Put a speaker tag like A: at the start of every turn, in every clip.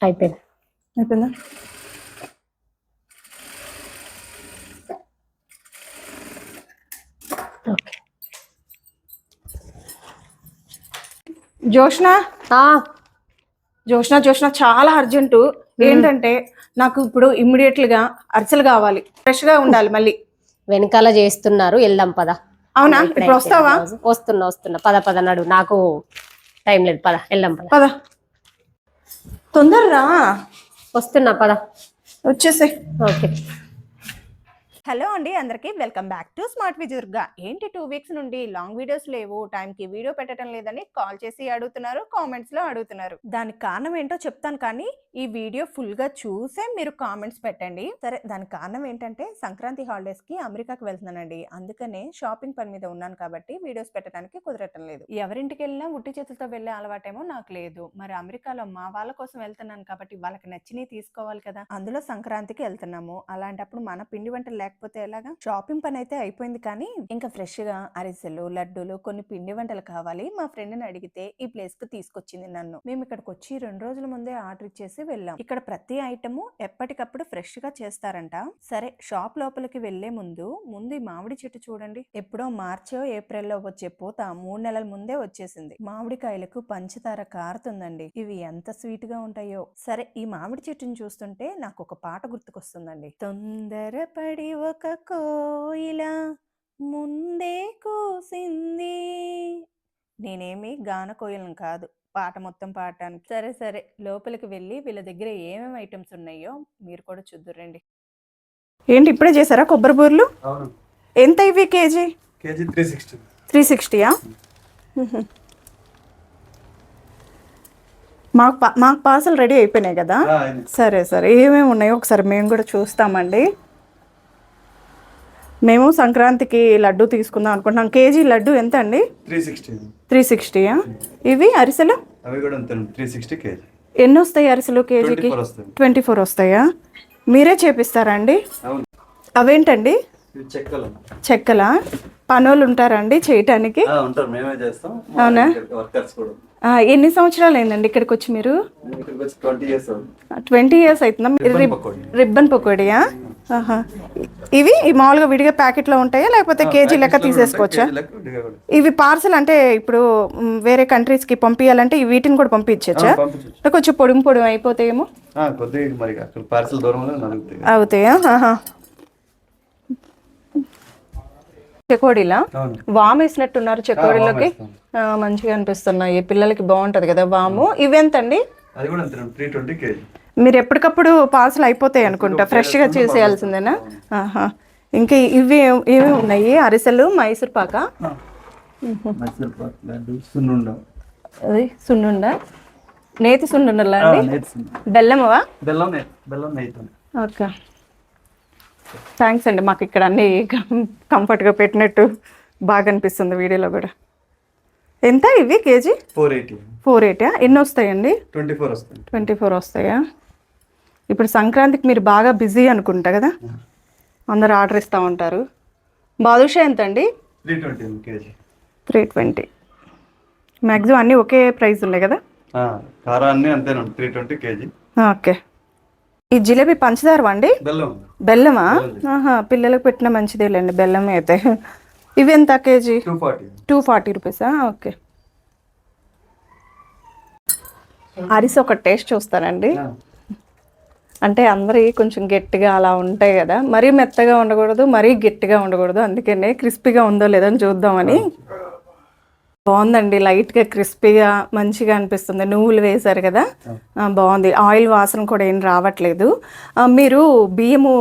A: అయిపోయింది.
B: అయిపోయిందా?
A: ఓకే.
B: జోష్న జోష్న జోష్న చాలా అర్జెంటు. ఏంటంటే నాకు ఇప్పుడు ఇమ్మీడియట్గా అరిసెలు కావాలి, ఫ్రెష్గా ఉండాలి. మళ్ళీ
A: వెనకాల చేస్తున్నారు, వెళ్దాం పద.
B: అవునా? ఇప్పుడు వస్తావా?
A: వస్తున్నా పద పద నడు, నాకు టైం లేదు, పద వెళ్దాం పద.
B: పద తొందరరా.
A: వస్తున్నా పద,
B: వచ్చేసే.
A: ఓకే.
B: హలో అండి, అందరికీ welcome back to smart with Durga. ఏంటి 2 వీక్స్ నుండి లాంగ్ వీడియోస్ లేవు, టైంకి వీడియో పెట్టడం లేదని కాల్ చేసి అడుగుతున్నారు, కామెంట్స్లో అడుగుతున్నారు. దానికి కారణం ఏంటో చెప్తాను, కానీ ఈ వీడియో ఫుల్గా చూసే మీరు కామెంట్స్ పెట్టండి. సరే, దానికి కారణం ఏంటంటే సంక్రాంతి హాలిడేస్కి అమెరికాకి వెళ్తున్నానండి. అందుకనే షాపింగ్ పని మీద ఉన్నాను కాబట్టి వీడియోస్ పెట్టడానికి కుదరటం లేదు. ఎవరింటికి వెళ్ళినా ఉట్టి చేతులతో వెళ్ళే అలవాటేమో నాకు లేదు. మరి అమెరికాలో మా వాళ్ళ కోసం వెళ్తున్నాను కాబట్టి వాళ్ళకి నచ్చినవి తీసుకోవాలి కదా. అందులో సంక్రాంతికి వెళ్తున్నాము. అలాంటప్పుడు మన పిండి వంటలు లేకపోతే ఎలాగా? షాపింగ్ పని అయితే అయిపోయింది, కానీ ఇంకా ఫ్రెష్ గా అరిసెలు, లడ్డూలు, కొన్ని పిండి వంటలు కావాలి. మా ఫ్రెండ్ ని అడిగితే ఈ ప్లేస్ కు తీసుకొచ్చింది నన్ను. మేము ఇక్కడికి వచ్చి 2 రోజుల ముందే ఆర్డర్ ఇచ్చేసి వెళ్ళాం. ఇక్కడ ప్రతి ఐటమ్ ఎప్పటికప్పుడు ఫ్రెష్ గా చేస్తారంట. సరే, షాప్ లోపలికి వెళ్లే ముందు ఈ మామిడి చెట్టు చూడండి. ఎప్పుడో మార్చో ఏప్రిల్లో వచ్చే పూత 3 నెలల ముందే వచ్చేసింది. మామిడికాయలకు పంచదార కారుతుందండి. ఇవి ఎంత స్వీట్ గా ఉంటాయో. సరే, ఈ మామిడి చెట్టుని చూస్తుంటే నాకు ఒక పాట గుర్తుకొస్తుందండి. తొందరపడి ఒక కోయిల ముందే కూసింది. నేనేమి గాన కోయిలను కాదు, పాట మొత్తం పాడటానికి. సరే లోపలికి వెళ్ళి వీళ్ళ దగ్గర ఏమేమి ఐటమ్స్ ఉన్నాయో మీరు కూడా చూద్దురండి. ఏంటి ఇప్పుడే చేశారా కొబ్బరి బూర్లు? ఎంత ఇవి కేజీ?
C: కేజీ 360.
B: 360యా? మాకు పార్సల్ రెడీ అయిపోయినాయి కదా. సరే ఏమేమి ఉన్నాయో ఒకసారి మేము కూడా చూస్తామండి. మేము సంక్రాంతికి లడ్డు తీసుకుందాం అనుకుంటున్నాం. కేజీ లడ్డు ఎంత అండి? 360యా? ఇవి అరిసెలు?
C: అవి కూడా అంతే, 360 కేజీ.
B: ఎన్ని వస్తాయి అరిసెలు కేజీకి? 24 వస్తాయా? మీరే చేపిస్తారా అండి? అవేంటండి? చెక్కలా? పనులు ఉంటారా అండి చేయటానికి? అవునా? ఎన్ని సంవత్సరాలు అయిందండి ఇక్కడికి వచ్చి మీరు? 20 ఇయర్స్ అవుతుందా? రిబ్బన్ పకోడియా? ఇవి మామూలుగా విడిగా ప్యాకెట్లో ఉంటాయా లేకపోతే కేజీ లెక్క తీసేసుకోవచ్చా? ఇవి పార్సల్ అంటే ఇప్పుడు వేరే కంట్రీస్కి పంపించాలంటే వీటిని కూడా పంపించచ్చా? కొంచెం పొడి అయిపోతాయేమో. అవుతాయా? చెకోడీలా? వాము వేసినట్టున్నారు చెకోడీలోకి, మంచిగా అనిపిస్తున్నాయి. పిల్లలకి బాగుంటది కదా వాము. ఇవెంతండి? మీరు ఎప్పటికప్పుడు పార్సల్ అయిపోతాయి అనుకుంటా, ఫ్రెష్ గా చేసేయాల్సిందేనా? ఇంకా ఇవి ఏమి ఉన్నాయి? అరిసెలు, మైసూర్ పాక, సున్నుండ, నేతి సున్నుండలా అండి? బెల్లమవా? ఓకే, థ్యాంక్స్ అండి. మాకు ఇక్కడ అన్ని కంఫర్ట్గా పెట్టినట్టు బాగా అనిపిస్తుంది వీడియోలో కూడా. ఎంత ఇవి కేజీ? 480. ఎన్ని వస్తాయండి? 24 వస్తాయా? ఇప్పుడు సంక్రాంతికి మీరు బాగా బిజీ అనుకుంటా కదా, అందరు ఆర్డర్ ఇస్తూ ఉంటారు. బాదుషా ఎంత అండి? 320. మ్యాక్సిమం అన్నీ ఒకే ప్రైస్ ఉన్నాయి కదా? ఓకే. ఈ జిలేబీ పంచదార అండి? బెల్లమా? పిల్లలకు పెట్టిన మంచిదేలేండి బెల్లమే అయితే. ఇవి ఎంత కేజీ? 240 రూపీసా? ఓకే. అరిసి ఒక టేస్ట్ చూస్తానండి. అంటే అందరి కొంచెం గట్టిగా అలా ఉంటాయి కదా, మరీ మెత్తగా ఉండకూడదు, మరీ గట్టిగా ఉండకూడదు. అందుకనే క్రిస్పీగా ఉందో లేదో అని చూద్దామని. బాగుందండి, లైట్గా క్రిస్పీగా మంచిగా అనిపిస్తుంది. నువ్వులు వేశారు కదా, బాగుంది. ఆయిల్ వాసన కూడా ఏం రావట్లేదు. మీరు బియ్యము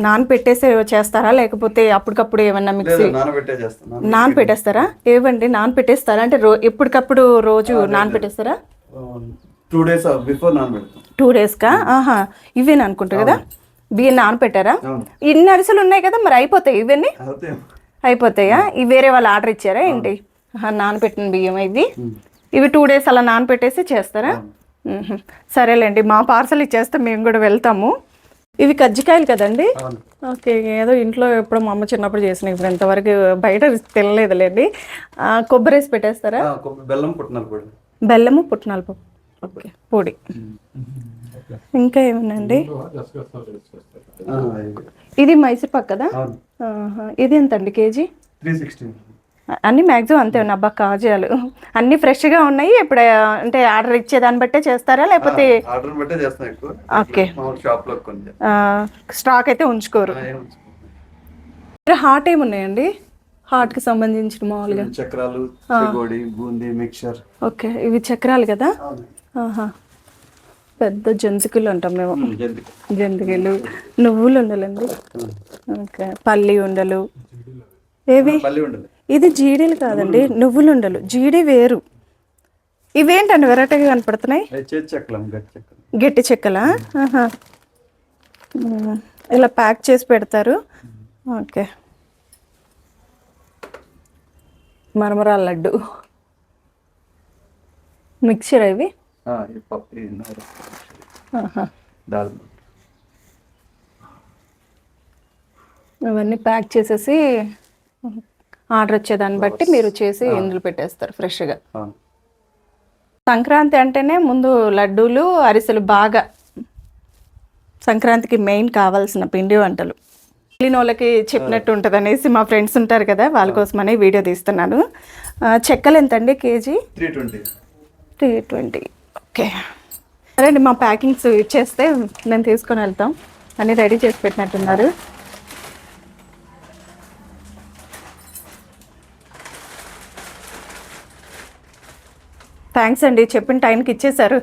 B: నానపెట్టేసే చేస్తారా లేకపోతే అప్పటికప్పుడు ఏమన్నా మిక్సీ? నానపెట్టేస్తారా? ఏవండి నానపెట్టేస్తారా అంటే ఎప్పటికప్పుడు రోజు నానపెట్టేస్తారా? 2 డేస్కా? ఇవేనా అనుకుంటా కదా. బియ్యం నానపెట్టారా? ఇన్ని అరిసెలు ఉన్నాయి కదా, మరి అయిపోతాయి ఇవన్నీ? అయిపోతాయా? ఇవి వేరే వాళ్ళు ఆర్డర్ ఇచ్చారా ఏంటి? నానపెట్టిన బియ్యం ఇవి 2 డేస్ అలా నానపెట్టేసి చేస్తారా? సరేలేండి, మా పార్సల్ ఇచ్చేస్తే మేము కూడా వెళ్తాము. ఇవి కజ్జికాయలు కదండి? ఓకే. ఏదో ఇంట్లో ఎప్పుడో మా అమ్మ చిన్నప్పుడు చేసిన, ఇప్పుడు ఇంతవరకు బయట తినలేదులేండి. కొబ్బరి వేసి పెట్టేస్తారా? బెల్లము పుట్నాల పప్పు. ఓకే, పొడి. ఇంకా ఏమన్నాయండి? ఇది మైసూర్ పాక్ కదా? ఇది ఎంత అండి కేజీ?
C: 360.
B: అన్ని మ్యాక్సిమం అంతే ఉన్నాయి. అబ్బా కాజాలు అన్ని ఫ్రెష్గా ఉన్నాయి. ఇప్పుడు అంటే ఆర్డర్ ఇచ్చేదాన్ని బట్టే చేస్తారా లేకపోతే?
C: ఆర్డర్ బట్టే చేస్తాం ఎక్కువ.
B: ఓకే.
C: షాప్ లో కొంచెం
B: స్టాక్ అయితే ఉంచుకోరు. హాట్ ఏమున్నాయండి? హార్ట్కి సంబంధించిన మామూలుగా
C: చక్రాలు, చెగోడి, బూందీ, మిక్చర్.
B: ఓకే, ఇవి చక్రాలు కదా? ఆహా, పెద్ద జంతికలు అంటాం మేము. జంతికలు, నువ్వులు ఉండలండి. ఓకే, పల్లి ఉండలు. ఏవి?
C: పల్లి ఉండదు.
B: ఇది జీడీలు కాదండి, నువ్వులు ఉండలు. జీడి వేరు. ఇవేంటండి వెరైటీగా కనపడుతున్నాయి? గట్టి చెక్కలా? ఆహా, ఇలా ప్యాక్ చేసి పెడతారు. ఓకే, మరమరాల లడ్డు, మిక్చర్ ఇవి. ఇవన్నీ ప్యాక్ చేసేసి ఆర్డర్ వచ్చేదాన్ని బట్టి మీరు చేసి ఇందులో పెట్టేస్తారు ఫ్రెష్గా. సంక్రాంతి అంటేనే ముందు లడ్డూలు, అరిసెలు బాగా సంక్రాంతికి మెయిన్ కావాల్సిన పిండి వంటలు. వెళ్ళిన వాళ్ళకి చెప్పినట్టు ఉంటుంది అనేసి మా ఫ్రెండ్స్ ఉంటారు కదా, వాళ్ళ కోసమని వీడియో తీస్తున్నాను. చెక్కలు ఎంతండి కేజీ? 320. ఓకే, సరే అండి, మా ప్యాకింగ్స్ ఇచ్చేస్తే నేను తీసుకొని వెళ్తాం. అన్నీ రెడీ చేసి పెట్టినట్టున్నారు. థ్యాంక్స్ అండి, చెప్పిన టైంకి ఇచ్చేశారు.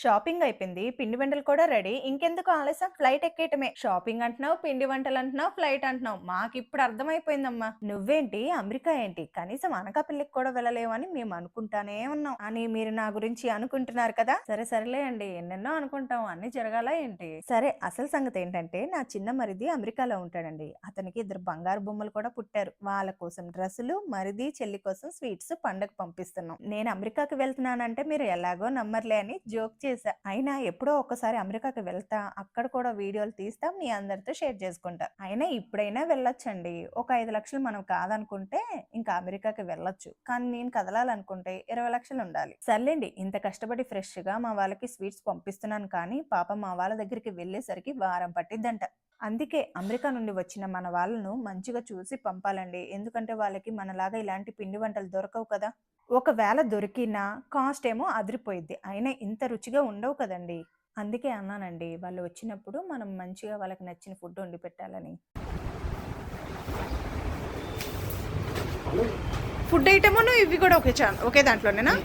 B: షాపింగ్ అయిపోయింది, పిండి వంటలు కూడా రెడీ. ఇంకెందుకు ఆలస్యం, ఫ్లైట్ ఎక్కేయటమే. షాపింగ్ అంటున్నావు, పిండి వంటలు అంటున్నావు, ఫ్లైట్ అంటున్నావు. మాకు ఇప్పుడు అర్థమైపోయిందమ్మా. నువ్వేంటి అమెరికా ఏంటి, కనీసం అనకాపల్లికి కూడా వెళ్ళలేవని మేము అనుకుంటానే ఉన్నాం అని మీరు నా గురించి అనుకుంటున్నారు కదా. సరేలే అండి, ఎన్నెన్నో అనుకుంటాం, అన్ని జరగాల ఏంటి. సరే, అసలు సంగతి ఏంటంటే నా చిన్న మరిది అమెరికాలో ఉంటాడండి. అతనికి 2 బంగారు బొమ్మలు కూడా పుట్టారు. వాళ్ళ కోసం డ్రెస్సులు, మరిది చెల్లి కోసం స్వీట్స్ పండగ పంపిస్తున్నాం. నేను అమెరికాకి వెళ్తున్నానంటే మీరు ఎలాగో నమ్మర్లే అని జోక్ చేశా. అయినా ఎప్పుడో ఒక్కసారి అమెరికాకి వెళ్తా, అక్కడ కూడా వీడియోలు తీస్తా, మీ అందరితో షేర్ చేసుకుంటా. అయినా ఇప్పుడైనా వెళ్ళొచ్చండి. ఒక 5 లక్షలు మనం కాదనుకుంటే ఇంకా అమెరికాకి వెళ్ళొచ్చు. కానీ నేను కదలాలనుకుంటే 20 లక్షలు ఉండాలి. సర్లేండి, ఇంత కష్టపడి ఫ్రెష్ గా మా వాళ్ళకి స్వీట్స్ పంపిస్తున్నాను, కానీ పాపం మా వాళ్ళ దగ్గరికి వెళ్ళేసరికి వారం పట్టిద్దంట. అందుకే అమెరికా నుండి వచ్చిన మన వాళ్ళను మంచిగా చూసి పంపాలండి. ఎందుకంటే వాళ్ళకి మనలాగా ఇలాంటి పిండి వంటలు దొరకవు కదా. ఒకవేళ దొరికినా కాస్ట్ ఏమో అదిరిపోయిద్ది. అయినా ఇంత రుచిగా ఉండవు కదండి. అందుకే అన్నానండి, వాళ్ళు వచ్చినప్పుడు మనం మంచిగా వాళ్ళకి నచ్చిన ఫుడ్ వండి పెట్టాలని. ఫుడ్ ఐటమ్ ఇవి కూడా ఒకే దాంట్లోనేనా?